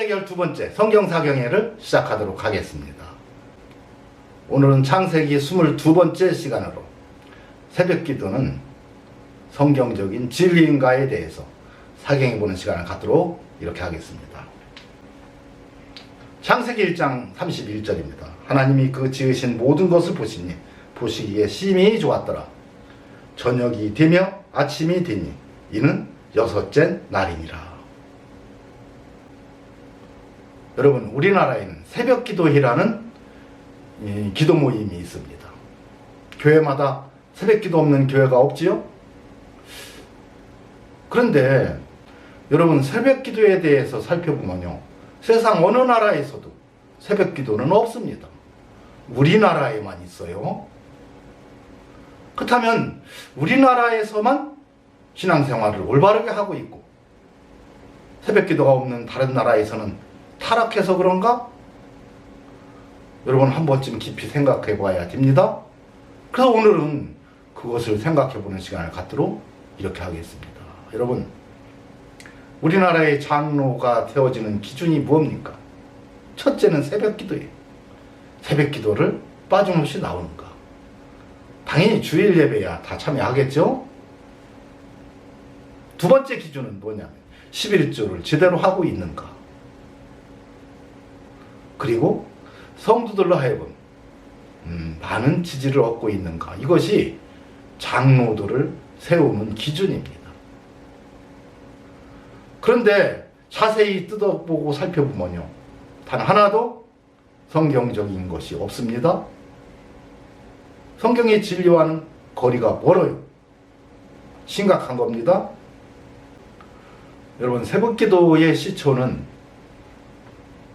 해결 두 번째 성경사경회를 시작하도록 하겠습니다. 오늘은 창세기 22번째 시간으로 새벽기도는 성경적인 진리인가에 대해서 사경해보는 시간을 갖도록 이렇게 하겠습니다. 창세기 1장 31절입니다. 하나님이 그 지으신 모든 것을 보시니 보시기에 심히 좋았더라. 저녁이 되며 아침이 되니 이는 여섯째 날이니라. 여러분, 우리나라에는 새벽기도회라는 기도 모임이 있습니다. 교회마다 새벽기도 없는 교회가 없지요? 그런데 여러분, 새벽기도에 대해서 살펴보면요, 세상 어느 나라에서도 새벽기도는 없습니다. 우리나라에만 있어요. 그렇다면 우리나라에서만 신앙생활을 올바르게 하고 있고 새벽기도가 없는 다른 나라에서는 타락해서 그런가? 여러분, 한 번쯤 깊이 생각해 봐야 됩니다. 그래서 오늘은 그것을 생각해 보는 시간을 갖도록 이렇게 하겠습니다. 여러분, 우리나라의 장로가 되어지는 기준이 무엇입니까? 첫째는 새벽기도예요. 새벽기도를 빠짐없이 나오는가? 당연히 주일 예배야 다 참여하겠죠? 두 번째 기준은 뭐냐면 11조를 제대로 하고 있는가? 그리고 성도들로 하여금 많은 지지를 얻고 있는가? 이것이 장로들을 세우는 기준입니다. 그런데 자세히 뜯어보고 살펴보면요, 단 하나도 성경적인 것이 없습니다. 성경의 진리와는 거리가 멀어요. 심각한 겁니다. 여러분, 새벽기도의 시초는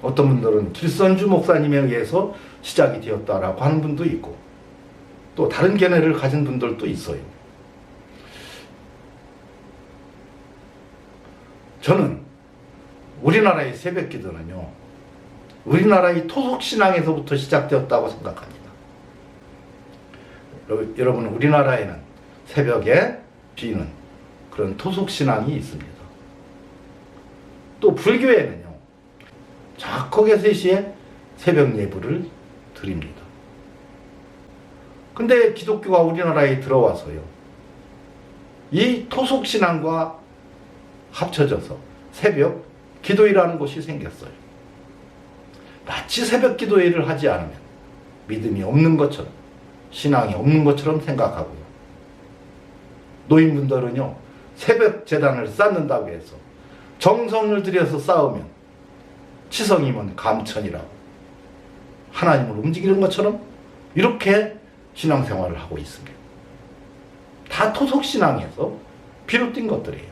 어떤 분들은 길선주 목사님에 의해서 시작이 되었다라고 하는 분도 있고 또 다른 견해를 가진 분들도 있어요. 저는 우리나라의 새벽기도는요, 우리나라의 토속신앙에서부터 시작되었다고 생각합니다. 여러분, 우리나라에는 새벽에 비는 그런 토속신앙이 있습니다. 또 불교에는요, 정확하게 3시에 새벽 예불을 드립니다. 근데 기독교가 우리나라에 들어와서요, 이 토속신앙과 합쳐져서 새벽 기도회라는 것이 생겼어요. 마치 새벽 기도회를 하지 않으면 믿음이 없는 것처럼, 신앙이 없는 것처럼 생각하고요. 노인분들은요, 새벽 제단을 쌓는다고 해서 정성을 들여서 쌓으면 치성이면 감천이라고 하나님을 움직이는 것처럼 이렇게 신앙생활을 하고 있습니다. 다 토속신앙에서 비롯된 것들이에요.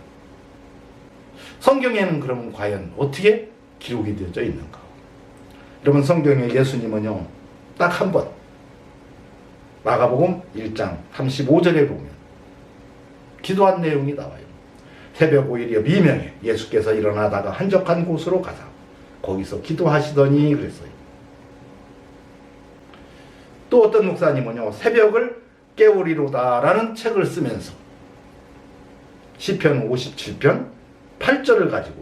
성경에는 그러면 과연 어떻게 기록이 되어져 있는가? 여러분, 성경에 예수님은요, 딱 한 번 마가복음 1장 35절에 보면 기도한 내용이 나와요. 새벽 5일이여 미명에 예수께서 일어나다가 한적한 곳으로 가사 거기서 기도하시더니 그랬어요. 또 어떤 목사님은요, 새벽을 깨우리로다라는 책을 쓰면서 시편 57편 8절을 가지고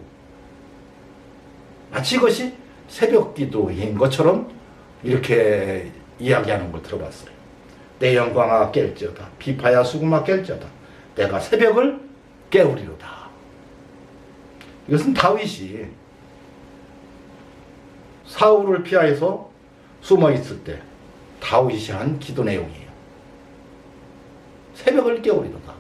마치 이것이 새벽 기도인 것처럼 이렇게 이야기하는 걸 들어봤어요. 내 영광아 깰지어다, 비파야 수금아 깰지어다, 내가 새벽을 깨우리로다. 이것은 다윗이 사울을 피하여서 숨어 있을 때 다윗이 한 기도 내용이에요. 새벽을 깨우리로다.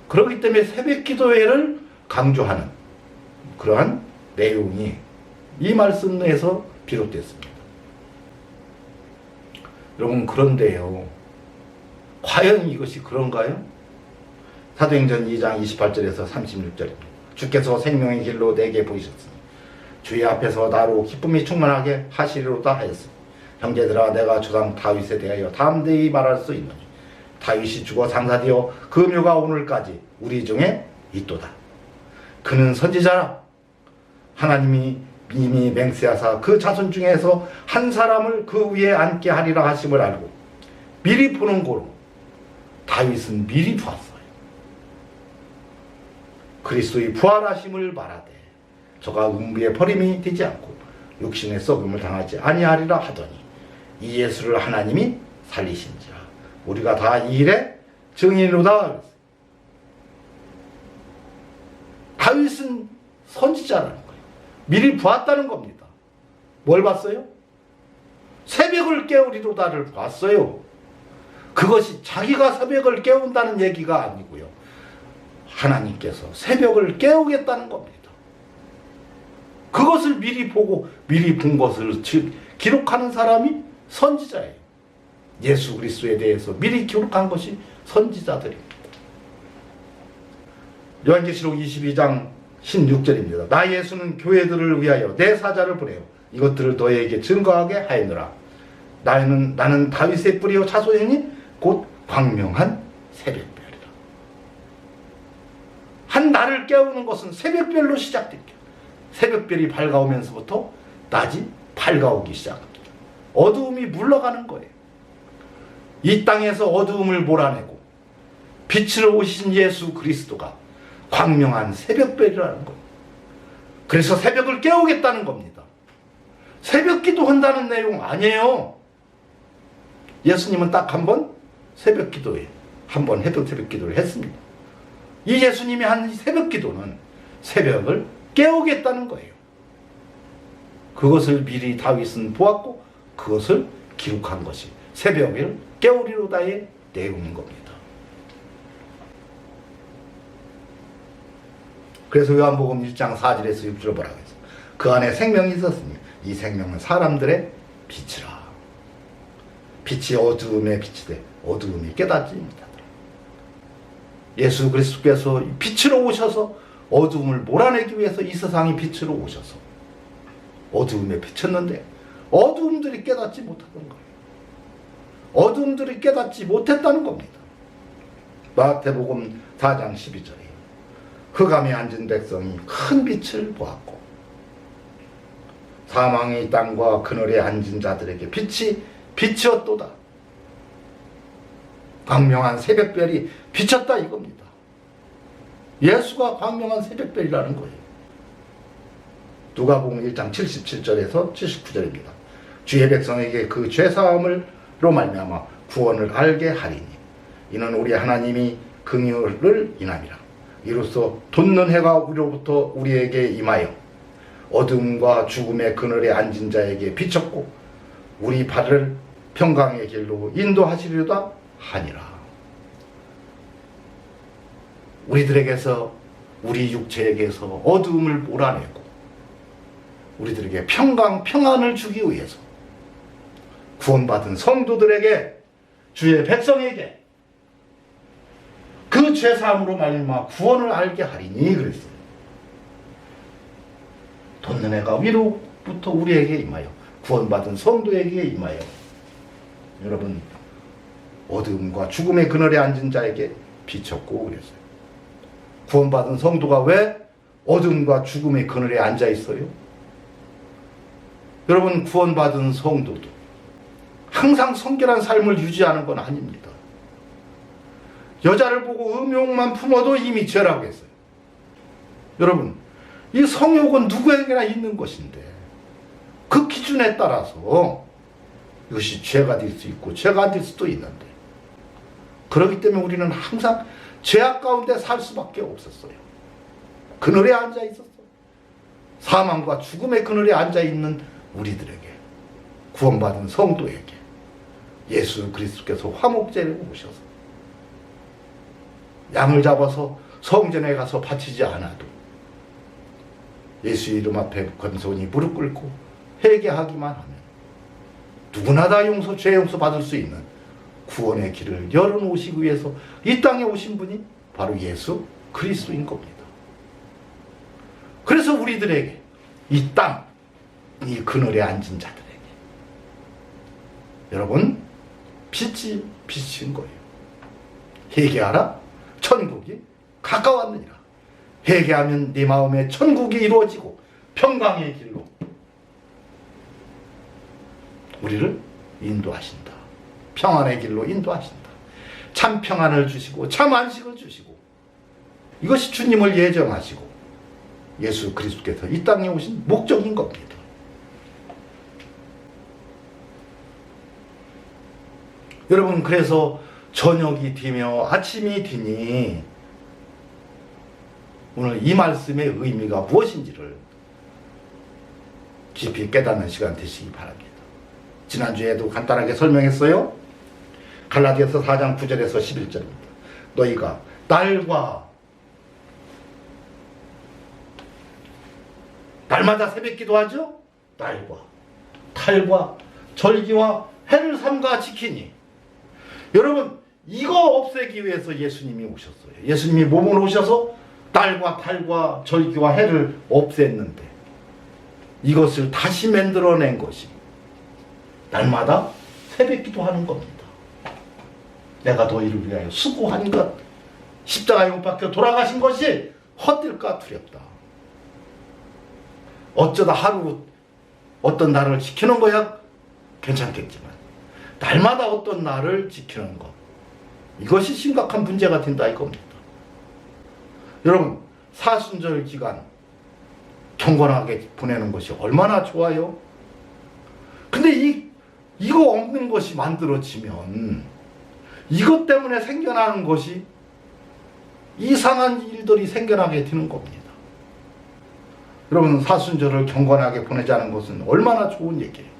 그렇기 때문에 새벽 기도회를 강조하는 그러한 내용이 이 말씀에서 비롯됐습니다. 여러분, 그런데요, 과연 이것이 그런가요? 사도행전 2장 28절에서 36절입니다. 주께서 생명의 길로 내게 보이셨으니 주의 앞에서 나로 기쁨이 충만하게 하시리로다 하였으니 형제들아, 내가 조상 다윗에 대하여 담대히 말할 수 있노니 다윗이 죽어 장사되어 그 묘가 오늘까지 우리 중에 있도다. 그는 선지자라. 하나님이 이미 맹세하사 그 자손 중에서 한 사람을 그 위에 앉게 하리라 하심을 알고 미리 보는 고로 다윗은 미리 보았어요. 그리스도의 부활하심을 말하되 저가 음부의 버림이 되지 않고 육신의 썩음을 당하지 아니하리라 하더니 이 예수를 하나님이 살리신지라. 우리가 다 이 일의 증인이로다. 다윗은 선지자라는 거예요. 미리 보았다는 겁니다. 뭘 봤어요? 새벽을 깨우리로다를 봤어요. 그것이 자기가 새벽을 깨운다는 얘기가 아니고요. 하나님께서 새벽을 깨우겠다는 겁니다. 그것을 미리 보고 미리 본 것을 기록하는 사람이 선지자예요. 예수 그리스도에 대해서 미리 기록한 것이 선지자들입니다. 요한계시록 22장 16절입니다. 나 예수는 교회들을 위하여 내 사자를 보내요. 이것들을 너희에게 증거하게 하였노라. 나는 다윗의 뿌리요 자손이니 곧 광명한 새벽별이라. 한 날을 깨우는 것은 새벽별로 시작됩니다. 새벽별이 밝아오면서부터 낮이 밝아오기 시작합니다. 어두움이 물러가는 거예요. 이 땅에서 어두움을 몰아내고 빛으로 오신 예수 그리스도가 광명한 새벽별이라는 거예요. 그래서 새벽을 깨우겠다는 겁니다. 새벽 기도한다는 내용 아니에요. 예수님은 딱 한 번 새벽 기도에 한 번 새벽 기도를 했습니다. 이 예수님이 한 새벽 기도는 새벽을 깨우겠다는 거예요. 그것을 미리 다윗은 보았고 그것을 기록한 것이 새벽을 깨우리로다의 내용인 겁니다. 그래서 요한복음 1장 4절에서 6절을 뭐라고 했어요? 그 안에 생명이 있었으니 이 생명은 사람들의 빛이라. 빛이 어두움에 빛이 돼 어두움이 깨닫지 못하더라. 예수 그리스도께서 빛으로 오셔서 어두움을 몰아내기 위해서 이 세상이 빛으로 오셔서 어두움에 비쳤는데 어두움들이 깨닫지 못하던 거예요. 어두움들이 깨닫지 못했다는 겁니다. 마태복음 4장 12절에 흑암에 앉은 백성이 큰 빛을 보았고 사망의 땅과 그늘에 앉은 자들에게 빛이 비치었도다. 광명한 새벽별이 비쳤다 이겁니다. 예수가 광명한 새벽별이라는 거예요. 누가복음 1장 77절에서 79절입니다. 주의 백성에게 그 죄사함으로 말미암아 구원을 알게 하리니 이는 우리 하나님이 긍휼을 인함이라. 이로써 돋는 해가 우리로부터 우리에게 임하여 어둠과 죽음의 그늘에 앉은 자에게 비쳤고 우리 발을 평강의 길로 인도하시리로다 하니라. 우리들에게서 우리 육체에게서 어두움을 몰아내고 우리들에게 평안을 주기 위해서 구원받은 성도들에게 주의 백성에게 그 죄사함으로 말미암아 구원을 알게 하리니 그랬어요. 돋는 해가 위로부터 우리에게 임하여 구원받은 성도에게 임하여 여러분 어둠과 죽음의 그늘에 앉은 자에게 비쳤고 그랬어요. 구원받은 성도가 왜 어둠과 죽음의 그늘에 앉아 있어요? 여러분 구원받은 성도도 항상 성결한 삶을 유지하는 건 아닙니다. 여자를 보고 음욕만 품어도 이미 죄라고 했어요. 여러분 이 성욕은 누구에게나 있는 것인데 그 기준에 따라서 이것이 죄가 될 수 있고 죄가 안 될 수도 있는데 그렇기 때문에 우리는 항상 죄악 가운데 살 수밖에 없었어요. 그늘에 앉아 있었어요. 사망과 죽음의 그늘에 앉아 있는 우리들에게 구원받은 성도에게 예수 그리스도께서 화목제를 오셔서 양을 잡아서 성전에 가서 바치지 않아도 예수 이름 앞에 건손히 무릎 꿇고 회개하기만 하면 누구나 다 죄 용서 받을 수 있는 구원의 길을 열어놓으시기 위해서 이 땅에 오신 분이 바로 예수 그리스도인 겁니다. 그래서 우리들에게 이 땅, 이 그늘에 앉은 자들에게 여러분 빛이 비친 거예요. 회개하라 천국이 가까웠느니라. 회개하면 네 마음에 천국이 이루어지고 평강의 길로 우리를 인도하신다. 평안의 길로 인도하신다. 참 평안을 주시고 참 안식을 주시고 이것이 주님을 예정하시고 예수 그리스도께서 이 땅에 오신 목적인 겁니다. 여러분, 그래서 저녁이 되며 아침이 되니 오늘 이 말씀의 의미가 무엇인지를 깊이 깨닫는 시간 되시기 바랍니다. 지난주에도 간단하게 설명했어요. 갈라디아서 4장 9절에서 11절입니다. 너희가 날마다 새벽 기도하죠? 날과 달과 절기와 해를 삼가 지키니. 여러분, 이거 없애기 위해서 예수님이 오셨어요. 예수님이 몸으로 오셔서 달과 달과 절기와 해를 없앴는데 이것을 다시 만들어낸 것이 날마다 새벽 기도하는 겁니다. 내가 너희를 위하여 수고한 것, 십자가에 못 박혀 돌아가신 것이 헛될까 두렵다. 어쩌다 하루 어떤 날을 지키는 거야 괜찮겠지만 날마다 어떤 날을 지키는 것, 이것이 심각한 문제가 된다 이겁니다. 여러분, 사순절 기간 경건하게 보내는 것이 얼마나 좋아요. 근데 이거 없는 것이 만들어지면 이것 때문에 생겨나는 것이 이상한 일들이 생겨나게 되는 겁니다. 여러분, 사순절을 경건하게 보내자는 것은 얼마나 좋은 얘기예요.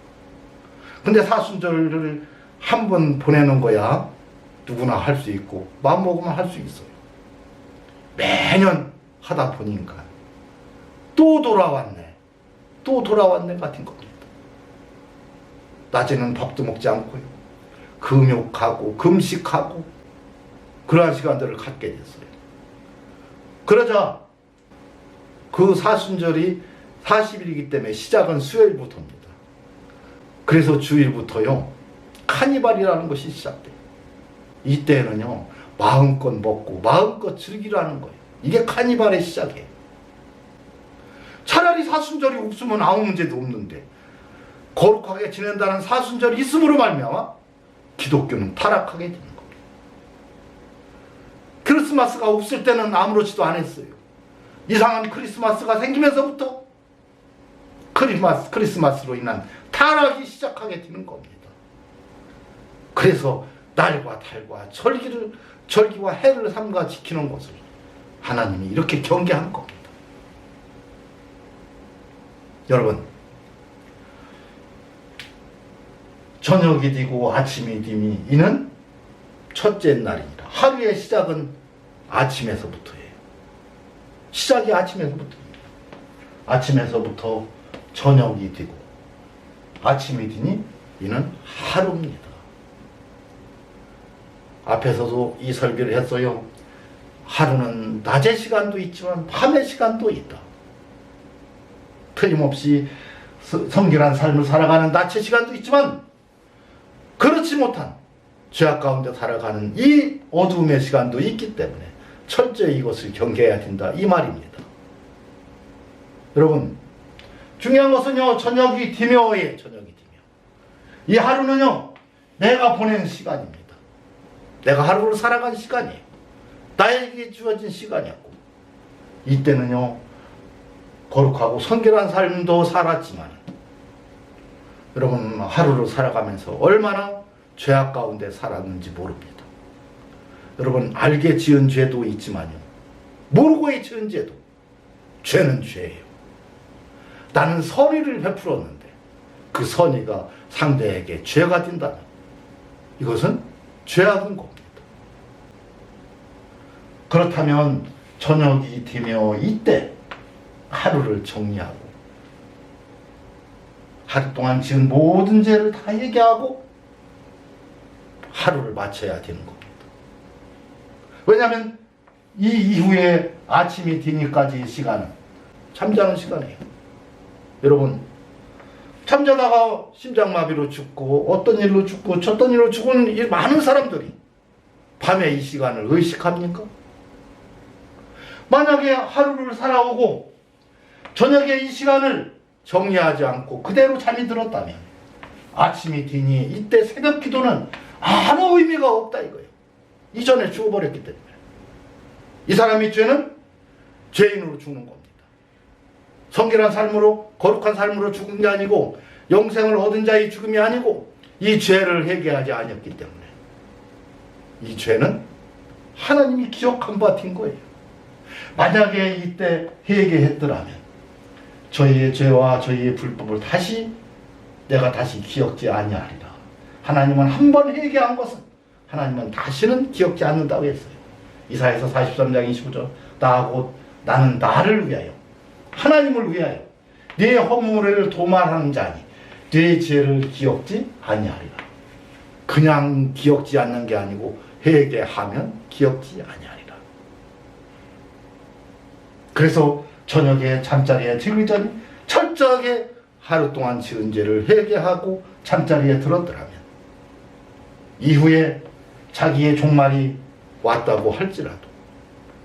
근데 사순절을 한 번 보내는 거야 누구나 할 수 있고 마음 먹으면 할 수 있어요. 매년 하다 보니까 또 돌아왔네 같은 겁니다. 낮에는 밥도 먹지 않고요, 금욕하고 금식하고 그러한 시간들을 갖게 됐어요. 그러자 그 사순절이 40일이기 때문에 시작은 수요일부터입니다. 그래서 주일부터요 카니발이라는 것이 시작돼요. 이때는요 마음껏 먹고 마음껏 즐기라는 거예요. 이게 카니발의 시작이에요. 차라리 사순절이 없으면 아무 문제도 없는데 거룩하게 지낸다는 사순절이 있음으로 말미암아 기독교는 타락하게 되는 겁니다. 크리스마스가 없을 때는 아무렇지도 않았어요. 이상한 크리스마스가 생기면서부터 크리스마스로 인한 타락이 시작하게 되는 겁니다. 그래서 날과 달과 절기와 해를 삼가 지키는 것을 하나님이 이렇게 경계한 겁니다. 여러분, 저녁이 되고 아침이 되니 이는 첫째 날입니다. 하루의 시작은 아침에서부터예요. 시작이 아침에서부터입니다. 아침에서부터 저녁이 되고 아침이 되니 이는 하루입니다. 앞에서도 이 설교를 했어요. 하루는 낮의 시간도 있지만 밤의 시간도 있다. 틀림없이 성결한 삶을 살아가는 낮의 시간도 있지만 그렇지 못한 죄악 가운데 살아가는 이 어두움의 시간도 있기 때문에 철저히 이것을 경계해야 된다 이 말입니다. 여러분, 중요한 것은요 저녁이 되며예요. 저녁이 되며 이 하루는요 내가 보낸 시간입니다. 내가 하루를 살아간 시간이에요. 나에게 주어진 시간이었고 이때는요 거룩하고 성결한 삶도 살았지만 여러분 하루를 살아가면서 얼마나 죄악 가운데 살았는지 모릅니다. 여러분 알게 지은 죄도 있지만요 모르고 지은 죄도 죄는 죄예요. 나는 선의를 베풀었는데 그 선의가 상대에게 죄가 된다면 이것은 죄악인 겁니다. 그렇다면 저녁이 되며 이때 하루를 정리하고 하루 동안 지은 모든 죄를 다 얘기하고 하루를 마쳐야 되는 겁니다. 왜냐하면 이 이후에 아침이 되니까지 시간은 잠자는 시간이에요. 여러분 잠자다가 심장마비로 죽고 어떤 일로 죽고 저떤 일로 죽은 많은 사람들이 밤에 이 시간을 의식합니까? 만약에 하루를 살아오고 저녁에 이 시간을 정리하지 않고 그대로 잠이 들었다면 아침이 되니 이때 새벽 기도는 아무 의미가 없다 이거예요. 이전에 죽어버렸기 때문에 이 사람의 죄는 죄인으로 죽는 겁니다. 성결한 삶으로 거룩한 삶으로 죽은 게 아니고 영생을 얻은 자의 죽음이 아니고 이 죄를 회개하지 아니었기 때문에 이 죄는 하나님이 기억한 바 된 거예요. 만약에 이때 회개했더라면 저희의 죄와 저희의 불법을 내가 다시 기억지 아니하리라. 하나님은 한 번 회개한 것은 하나님은 다시는 기억지 않는다고 했어요. 이사야서 43장 25절 나는 나를 위하여 하나님을 위하여 네 허물을 도말하는 자니 네 죄를 기억지 아니하리라. 그냥 기억지 않는 게 아니고 회개하면 기억지 아니하리라. 그래서 저녁에 잠자리에 들기 전에 철저하게 하루 동안 지은 죄를 회개하고 잠자리에 들었더라면 이후에 자기의 종말이 왔다고 할지라도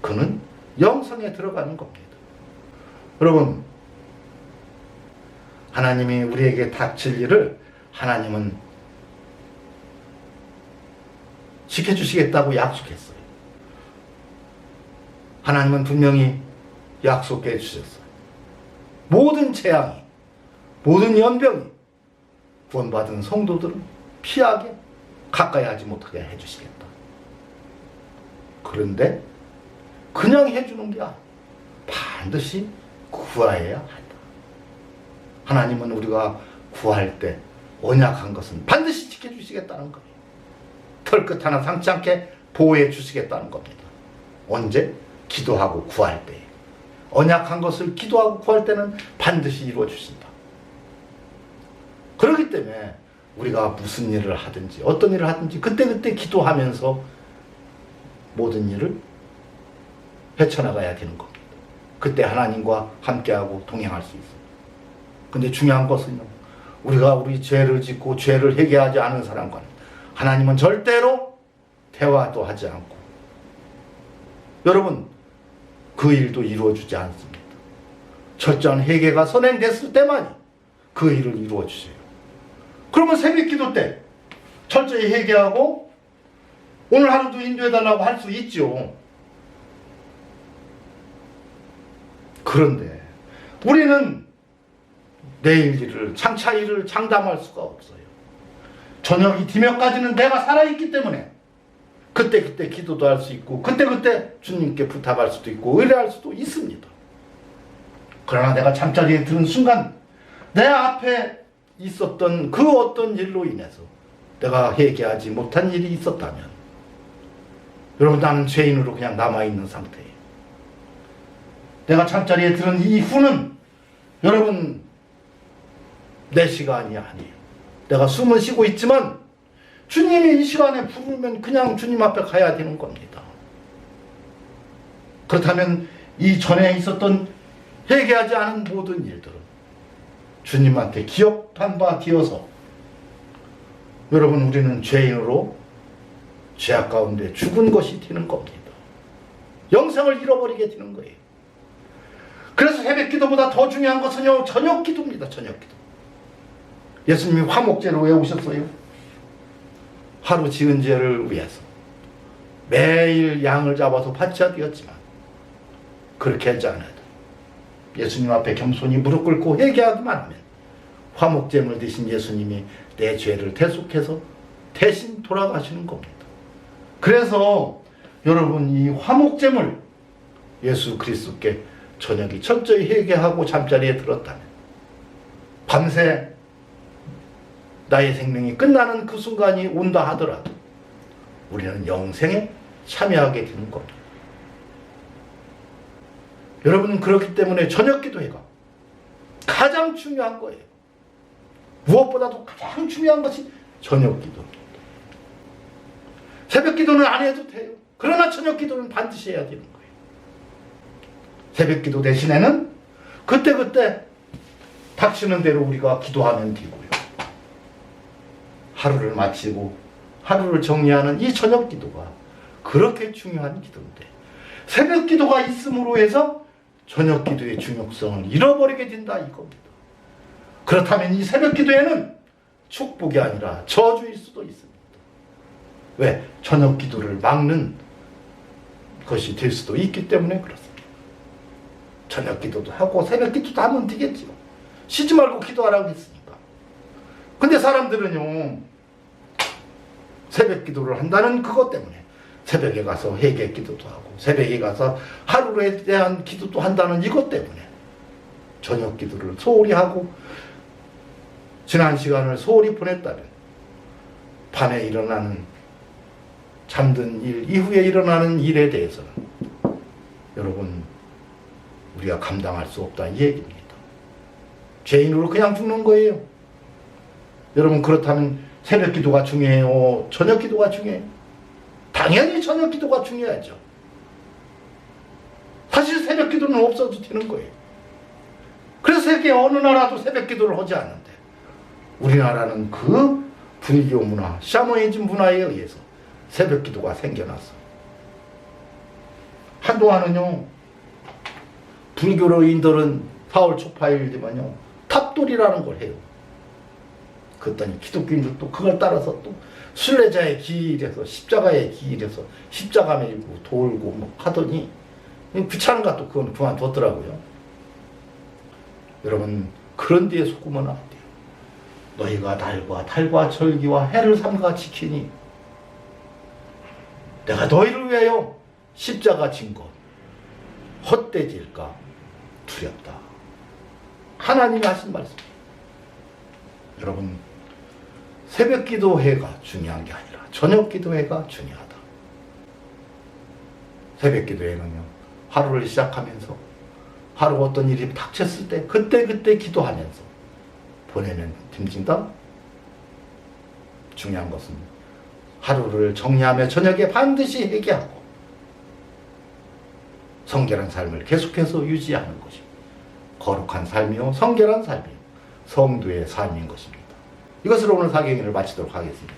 그는 영성에 들어가는 겁니다. 여러분, 하나님이 우리에게 닥칠 일을 하나님은 지켜주시겠다고 약속했어요. 하나님은 분명히 약속해 주셨어요. 모든 재앙이, 모든 연병이 구원받은 성도들은 피하게 가까이 하지 못하게 해주시겠다. 그런데 그냥 해주는 게 아니라 반드시 구하여야 한다. 하나님은 우리가 구할 때 언약한 것은 반드시 지켜주시겠다는 거예요. 털끝 하나 상치 않게 보호해 주시겠다는 겁니다. 언제? 기도하고 구할 때. 언약한 것을 기도하고 구할 때는 반드시 이루어 주신다. 그렇기 때문에 우리가 무슨 일을 하든지 어떤 일을 하든지 그때그때 기도하면서 모든 일을 헤쳐나가야 되는 겁니다. 그때 하나님과 함께하고 동행할 수 있습니다. 근데 중요한 것은요, 우리가 우리 죄를 짓고 죄를 회개하지 않은 사람과는 하나님은 절대로 대화도 하지 않고 여러분 그 일도 이루어주지 않습니다. 철저한 회개가 선행됐을 때만이 그 일을 이루어주세요. 그러면 새벽 기도 때 철저히 회개하고 오늘 하루도 인도해달라고 할 수 있죠. 그런데 우리는 내일 일을 장차 일을 장담할 수가 없어요. 저녁이 되면까지는 내가 살아있기 때문에 그때 기도도 할 수 있고 그때 주님께 부탁할 수도 있고 의뢰할 수도 있습니다. 그러나 내가 잠자리에 드는 순간 내 앞에 있었던 그 어떤 일로 인해서 내가 회개하지 못한 일이 있었다면 여러분 나는 죄인으로 그냥 남아있는 상태예요. 내가 잠자리에 드는 이후는 여러분 내 시간이 아니에요. 내가 숨은 쉬고 있지만 주님이 이 시간에 부르면 그냥 주님 앞에 가야 되는 겁니다. 그렇다면 이 전에 있었던 회개하지 않은 모든 일들은 주님한테 기억한 바 되어서 여러분 우리는 죄인으로 죄악 가운데 죽은 것이 되는 겁니다. 영생을 잃어버리게 되는 거예요. 그래서 새벽 기도보다 더 중요한 것은요 저녁 기도입니다. 저녁 기도. 예수님이 화목제를 왜 오셨어요? 하루 지은 죄를 위해서 매일 양을 잡아서 바쳐야 되었지만 그렇게 하지 않아도 예수님 앞에 겸손히 무릎 꿇고 회개하기만 하면 화목제물 대신 예수님이 내 죄를 대속해서 대신 돌아가시는 겁니다. 그래서 여러분 이 화목제물 예수 그리스도께 저녁이 철저히 회개하고 잠자리에 들었다면 밤새 나의 생명이 끝나는 그 순간이 온다 하더라도 우리는 영생에 참여하게 되는 겁니다. 여러분은 그렇기 때문에 저녁 기도회가 가장 중요한 거예요. 무엇보다도 가장 중요한 것이 저녁 기도입니다. 새벽 기도는 안 해도 돼요. 그러나 저녁 기도는 반드시 해야 되는 거예요. 새벽 기도 대신에는 그때 닥치는 대로 우리가 기도하면 되고요. 하루를 마치고 하루를 정리하는 이 저녁 기도가 그렇게 중요한 기도인데 새벽 기도가 있음으로 해서 저녁 기도의 중요성을 잃어버리게 된다 이겁니다. 그렇다면 이 새벽 기도에는 축복이 아니라 저주일 수도 있습니다. 왜? 저녁 기도를 막는 것이 될 수도 있기 때문에 그렇습니다. 저녁 기도도 하고 새벽 기도도 하면 되겠지요. 쉬지 말고 기도하라고 했으니까. 근데 사람들은요, 새벽 기도를 한다는 그것 때문에 새벽에 가서 회개 기도도 하고 새벽에 가서 하루에 대한 기도도 한다는 이것 때문에 저녁 기도를 소홀히 하고 지난 시간을 소홀히 보냈다면 밤에 일어나는 잠든 일 이후에 일어나는 일에 대해서는 여러분 우리가 감당할 수 없다 이 얘기입니다. 죄인으로 그냥 죽는 거예요. 여러분 그렇다면 새벽 기도가 중요해요? 저녁 기도가 중요해요? 당연히 저녁 기도가 중요하죠. 사실 새벽 기도는 없어도 되는 거예요. 그래서 세계 어느 나라도 새벽 기도를 하지 않는데 우리나라는 그 불교 문화, 샤머니즘 문화에 의해서 새벽 기도가 생겨났어. 한동안은요, 불교로인들은 4월 초파일 되면요, 탑돌이라는 걸 해요. 그랬더니 기독교인들도 그걸 따라서 또 순례자의 길에서 십자가의 길에서 십자가 밀고 돌고 뭐 하더니 귀찮은가 또 그건 그만뒀더라고요. 여러분 그런 데에 속으면 안 돼요. 너희가 달과 절기와 해를 삼가 지키니 내가 너희를 위하여 십자가 진 것 헛되질까 두렵다. 하나님이 하신 말씀. 여러분 새벽 기도회가 중요한 게 아니라 저녁 기도회가 중요하다. 새벽 기도회는요, 하루를 시작하면서 하루 어떤 일이 닥쳤을 때 그때 기도하면서 보내면 됩니다. 중요한 것은 하루를 정리하며 저녁에 반드시 회개하고 성결한 삶을 계속해서 유지하는 것이 거룩한 삶이요 성결한 삶이요 성도의 삶인 것입니다. 이것으로 오늘 사경회를 마치도록 하겠습니다.